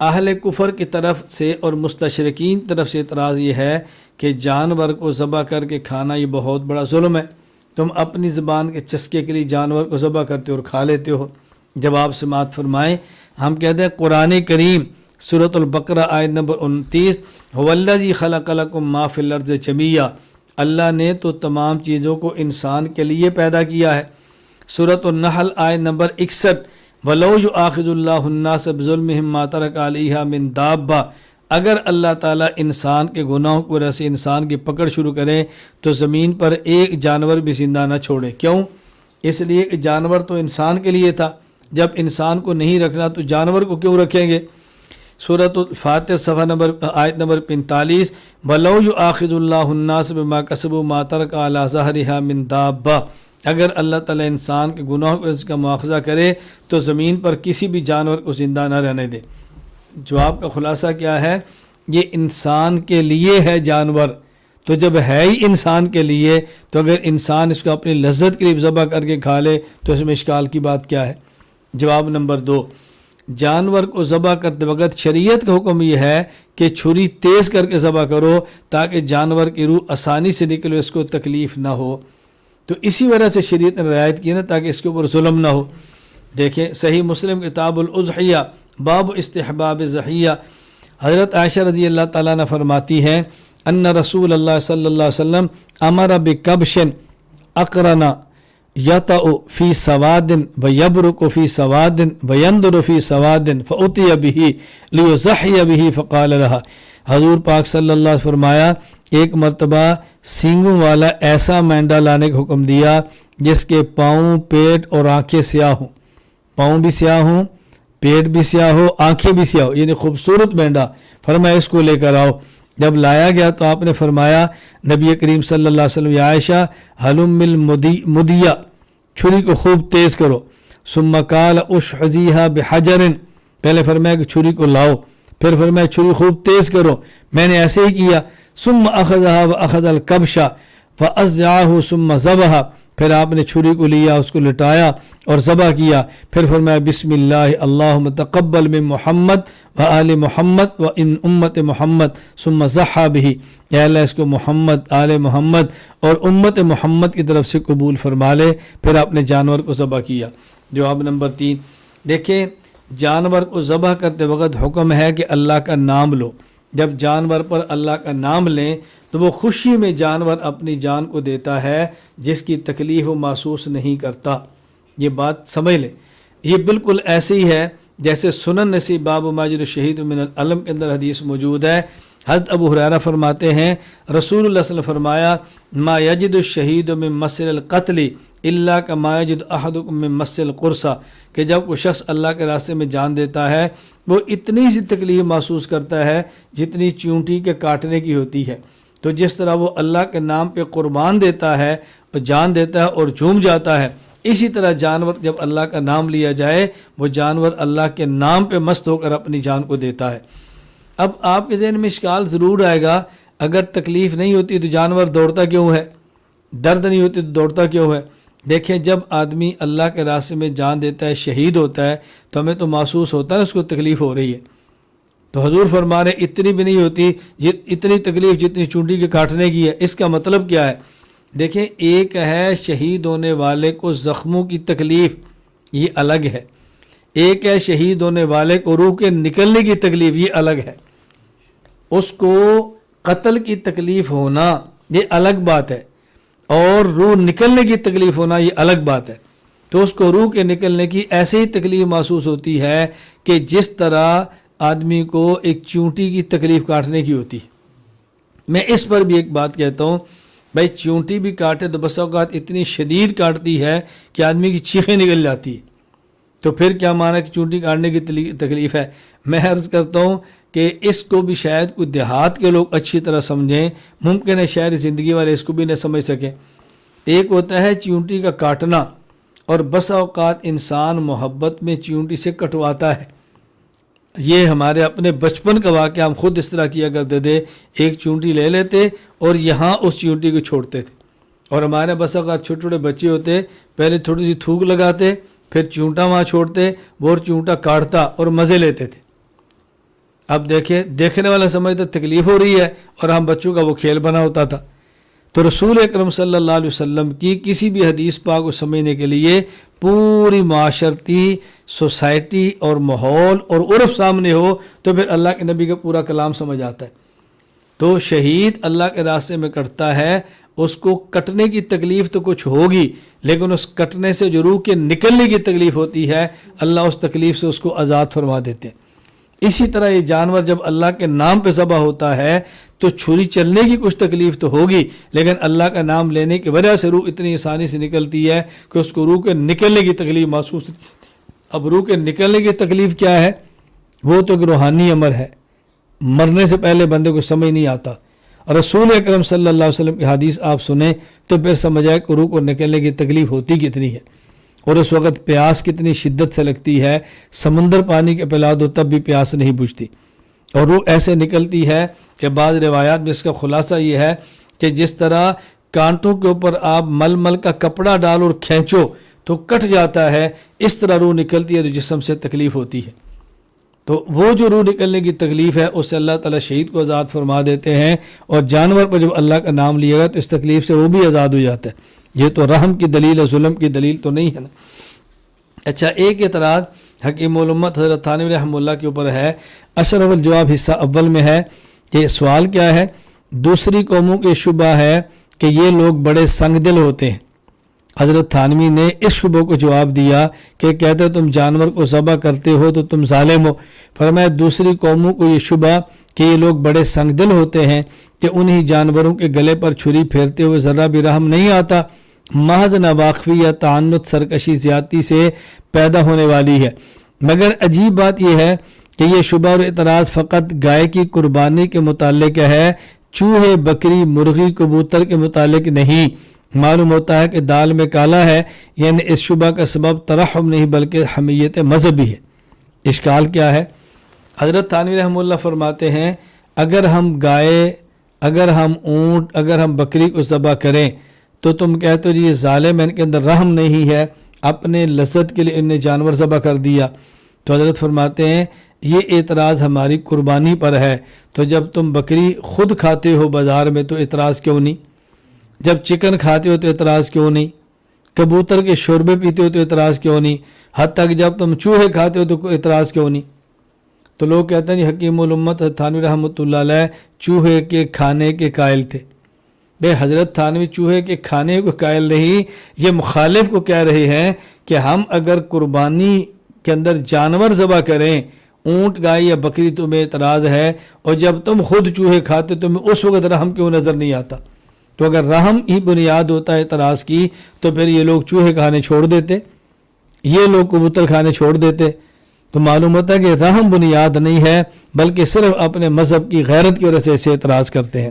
اہل کفر کی طرف سے اور مستشرقین طرف سے اعتراض یہ ہے کہ جانور کو ذبح کر کے کھانا یہ بہت بڑا ظلم ہے، تم اپنی زبان کے چسکے کے لیے جانور کو ذبح کرتے ہو اور کھا لیتے ہو۔ جواب سماعت فرمائیں، ہم کہتے ہیں قرآن کریم سورۃ البقرہ آیت نمبر 29، هو الذی خلق لکم ما فی الارض جمیعا، اللہ نے تو تمام چیزوں کو انسان کے لیے پیدا کیا ہے۔ سورۃ النحل آیت نمبر 61، وَلَوْ يُؤَاخِذُ اللَّهُ النَّاسَ بِظُلْمِهِمْ مَا تَرَكَ عَلَيْهَا مِن دَابَّةٍ، اگر اللہ تعالیٰ انسان کے گناہوں کی وجہ سے انسان کی پکڑ شروع کرے تو زمین پر ایک جانور بھی زندہ نہ چھوڑے۔ کیوں؟ اس لیے کہ جانور تو انسان کے لیے تھا، جب انسان کو نہیں رکھنا تو جانور کو کیوں رکھیں گے؟ سورۃ الفاتر صفحہ نمبر آیت نمبر 45، وَلَوْ يُؤَاخِذُ اللَّهُ النَّاسَ بِمَا كَسَبُوا مَا تَرَكَ عَلَىٰ ظَهْرِهَا مِن دَابَّةٍ، اگر اللہ تعالیٰ انسان کے گناہوں کو اس کا مواخذہ کرے تو زمین پر کسی بھی جانور کو زندہ نہ رہنے دے۔ جواب کا خلاصہ کیا ہے؟ یہ انسان کے لیے ہے جانور، تو جب ہے ہی انسان کے لیے تو اگر انسان اس کو اپنی لذت کے لیے ذبح کر کے کھا لے تو اس میں اشکال کی بات کیا ہے؟ جواب نمبر 2، جانور کو ذبح کرتے وقت شریعت کا حکم یہ ہے کہ چھری تیز کر کے ذبح کرو تاکہ جانور کی روح آسانی سے نکلے، اس کو تکلیف نہ ہو، تو اسی وجہ سے شریعت نے رعایت کی نا تاکہ اس کے اوپر ظلم نہ ہو۔ دیکھیں صحیح مسلم کتاب الاضحیہ باب استحباب الضحیہ، حضرت عائشہ رضی اللہ تعالیٰ عنہ فرماتی ہیں ان رسول اللہ صلی اللہ علیہ وسلم امر بکبش اقرن یطأ فی سواد ویبرک فی سواد وینظر فی سواد فأتی بہ لیضحی بہ فقال لها، حضور پاک صلی اللہ علیہ وسلم فرمایا ایک مرتبہ سینگوں والا ایسا مینڈا لانے کا حکم دیا جس کے پاؤں، پیٹ اور آنکھیں سیاہ ہوں، پاؤں بھی سیاہ ہوں، پیٹ بھی سیاہ ہو، آنکھیں بھی سیاہ ہو، یعنی خوبصورت مینڈا، فرمایا اس کو لے کر آؤ۔ جب لایا گیا تو آپ نے فرمایا نبی کریم صلی اللہ علیہ وسلم، یا عائشہ حلم المدیہ، چھری کو خوب تیز کرو، ثم قال اشحذیھا بحجر، پہلے فرمایا کہ چھری کو لاؤ، پھر فرمایا چھری خوب تیز کرو، میں نے ایسے ہی کیا، ثم اخذها واخذ الکبش فاضجعه ثم ذبح، پھر آپ نے چھری کو لیا، اس کو لٹایا اور ذبح کیا، پھر فرمایا بسم اللہ اللہم تقبل من محمد و آل محمد و ان امت محمد ثم ضحى به، اے اللہ اس کو محمد، آل محمد اور امت محمد کی طرف سے قبول فرما لے، پھر آپ نے جانور کو ذبح کیا۔ جواب نمبر 3، دیکھیں جانور کو ذبح کرتے وقت حکم ہے کہ اللہ کا نام لو، جب جانور پر اللہ کا نام لیں تو وہ خوشی میں جانور اپنی جان کو دیتا ہے جس کی تکلیف وہ محسوس نہیں کرتا۔ یہ بات سمجھ لیں، یہ بالکل ایسے ہی ہے جیسے سنن نسی باب ما یجد الشہید من العلم کے اندر حدیث موجود ہے۔ حضرت ابو ہریرہ فرماتے ہیں رسول اللہ صلی اللہ علیہ وسلم فرمایا ما یجد الشہید من مسل القتل الا کما یجد احدکم من مسل القرصہ، کہ جب کوئی شخص اللہ کے راستے میں جان دیتا ہے وہ اتنی سی تکلیف محسوس کرتا ہے جتنی چونٹی کے کاٹنے کی ہوتی ہے، تو جس طرح وہ اللہ کے نام پہ قربان دیتا ہے اور جان دیتا ہے اور جھوم جاتا ہے، اسی طرح جانور جب اللہ کا نام لیا جائے وہ جانور اللہ کے نام پہ مست ہو کر اپنی جان کو دیتا ہے۔ اب آپ کے ذہن میں اشکال ضرور آئے گا، اگر تکلیف نہیں ہوتی تو جانور دوڑتا کیوں ہے، درد نہیں ہوتی تو دوڑتا کیوں ہے؟ دیکھیں جب آدمی اللہ کے راستے میں جان دیتا ہے، شہید ہوتا ہے، تو ہمیں تو محسوس ہوتا ہے اس کو تکلیف ہو رہی ہے، تو حضور فرما رہے اتنی بھی نہیں ہوتی اتنی تکلیف جتنی چونٹی کے کاٹنے کی ہے۔ اس کا مطلب کیا ہے؟ دیکھیں ایک ہے شہید ہونے والے کو زخموں کی تکلیف، یہ الگ ہے، ایک ہے شہید ہونے والے کو روح کے نکلنے کی تکلیف، یہ الگ ہے۔ اس کو قتل کی تکلیف ہونا یہ الگ بات ہے، اور روح نکلنے کی تکلیف ہونا یہ الگ بات ہے۔ تو اس کو روح کے نکلنے کی ایسے ہی تکلیف محسوس ہوتی ہے کہ جس طرح آدمی کو ایک چونٹی کی تکلیف کاٹنے کی ہوتی۔ میں اس پر بھی ایک بات کہتا ہوں، بھائی چونٹی بھی کاٹے تو بس اوقات اتنی شدید کاٹتی ہے کہ آدمی کی چیخیں نکل جاتی ہے، تو پھر کیا معنی کہ چونٹی کاٹنے کی تکلیف ہے؟ میں عرض کرتا ہوں کہ اس کو بھی شاید کوئی دیہات کے لوگ اچھی طرح سمجھیں، ممکن ہے شہری زندگی والے اس کو بھی نہ سمجھ سکیں۔ ایک ہوتا ہے چونٹی کا کاٹنا، اور بسا اوقات انسان محبت میں چونٹی سے کٹواتا ہے۔ یہ ہمارے اپنے بچپن کا واقعہ، ہم خود اس طرح کیا کرتے تھے، ایک چونٹی لے لیتے اور یہاں اس چونٹی کو چھوڑتے تھے، اور ہمارے بسا اوقات چھوٹے چھوٹے بچے ہوتے، پہلے تھوڑی سی تھوک لگاتے، پھر چونٹا وہاں چھوڑتے، وہ چونٹا کاٹتا اور مزے لیتے تھے۔ اب دیکھیں دیکھنے والا سمجھتا تکلیف ہو رہی ہے اور ہم بچوں کا وہ کھیل بنا ہوتا تھا. تو رسول اکرم صلی اللہ علیہ وسلم کی کسی بھی حدیث پاک کو سمجھنے کے لیے پوری معاشرتی سوسائٹی اور ماحول اور عرف سامنے ہو تو پھر اللہ کے نبی کا پورا کلام سمجھ آتا ہے. تو شہید اللہ کے راستے میں کٹتا ہے، اس کو کٹنے کی تکلیف تو کچھ ہوگی، لیکن اس کٹنے سے جو روح کے نکلنے کی تکلیف ہوتی ہے اللہ اس تکلیف سے اس کو آزاد فرما دیتے ہیں. اسی طرح یہ جانور جب اللہ کے نام پہ ذبح ہوتا ہے تو چھری چلنے کی کچھ تکلیف تو ہوگی، لیکن اللہ کا نام لینے کی وجہ سے روح اتنی آسانی سے نکلتی ہے کہ اس کو روح کے نکلنے کی تکلیف محسوس نہیں ہوتی. اب روح کے نکلنے کی تکلیف کیا ہے؟ وہ تو ایک روحانی امر ہے، مرنے سے پہلے بندے کو سمجھ نہیں آتا. اور رسول اکرم صلی اللہ علیہ وسلم کی حدیث آپ سنیں تو پھر سمجھ آئے کہ روح کو نکلنے کی تکلیف ہوتی کتنی ہے اور اس وقت پیاس کتنی شدت سے لگتی ہے. سمندر پانی کے پلا دو تب بھی پیاس نہیں بجھتی، اور روح ایسے نکلتی ہے کہ بعض روایات میں اس کا خلاصہ یہ ہے کہ جس طرح کانٹوں کے اوپر آپ مل مل کا کپڑا ڈالو اور کھینچو تو کٹ جاتا ہے، اس طرح روح نکلتی ہے تو جسم سے تکلیف ہوتی ہے. تو وہ جو روح نکلنے کی تکلیف ہے اس سے اللہ تعالیٰ شہید کو آزاد فرما دیتے ہیں، اور جانور پر جب اللہ کا نام لیا گا تو اس تکلیف سے وہ بھی آزاد ہو جاتا ہے. یہ تو رحم کی دلیل ہے، ظلم کی دلیل تو نہیں ہے نا. اچھا، ایک اعتراض حکیم الامت حضرت تھانوی رحمہ اللہ کے اوپر ہے. اشرف الجواب حصہ اول میں ہے کہ سوال کیا ہے؟ دوسری قوموں کے شبہ ہے کہ یہ لوگ بڑے سنگ دل ہوتے ہیں. حضرت تھانوی نے اس شبہ کو جواب دیا کہ کہتے تم جانور کو ذبح کرتے ہو تو تم ظالم ہو. فرمایا دوسری قوموں کو یہ شبہ کہ یہ لوگ بڑے سنگ دل ہوتے ہیں کہ انہی جانوروں کے گلے پر چھری پھیرتے ہوئے ذرا بھی رحم نہیں آتا، محض ناواقفی یا تعنت سرکشی زیادتی سے پیدا ہونے والی ہے. مگر عجیب بات یہ ہے کہ یہ شبہ اور اعتراض فقط گائے کی قربانی کے متعلق ہے، چوہے، بکری، مرغی، کبوتر کے متعلق نہیں. معلوم ہوتا ہے کہ دال میں کالا ہے، یعنی اس شبہ کا سبب ترحم نہیں بلکہ حمیت مذہبی ہے. اشکال کیا ہے؟ حضرت تھانوی رحمہ اللہ فرماتے ہیں اگر ہم گائے، اگر ہم اونٹ، اگر ہم بکری کو ذبح کریں تو تم کہتے ہو جی یہ ظالم ہے، ان کے اندر رحم نہیں ہے، اپنے لذت کے لیے ان نے جانور ذبح کر دیا. تو حضرت فرماتے ہیں یہ اعتراض ہماری قربانی پر ہے. تو جب تم بکری خود کھاتے ہو بازار میں تو اعتراض کیوں نہیں؟ جب چکن کھاتے ہو تو اعتراض کیوں نہیں؟ کبوتر کے شوربے پیتے ہو تو اعتراض کیوں نہیں؟ حتیٰ کہ جب تم چوہے کھاتے ہو تو اعتراض کیوں نہیں؟ تو لوگ کہتے ہیں جی حکیم الامت تھانوی رحمۃ اللہ علیہ چوہے کے کھانے کے قائل تھے. بے حضرت تھانوی چوہے کے کھانے کو قائل نہیں، یہ مخالف کو کہہ رہے ہیں کہ ہم اگر قربانی کے اندر جانور ذبح کریں، اونٹ، گائے یا بکری، تمہیں اعتراض ہے، اور جب تم خود چوہے کھاتے تمہیں اس وقت رحم کیوں نظر نہیں آتا؟ تو اگر رحم ہی بنیاد ہوتا ہے اعتراض کی تو پھر یہ لوگ چوہے کھانے چھوڑ دیتے، یہ لوگ کبوتر کھانے چھوڑ دیتے. تو معلوم ہوتا ہے کہ رحم بنیاد نہیں ہے بلکہ صرف اپنے مذہب کی غیرت کی وجہ سے اسے اعتراض کرتے ہیں.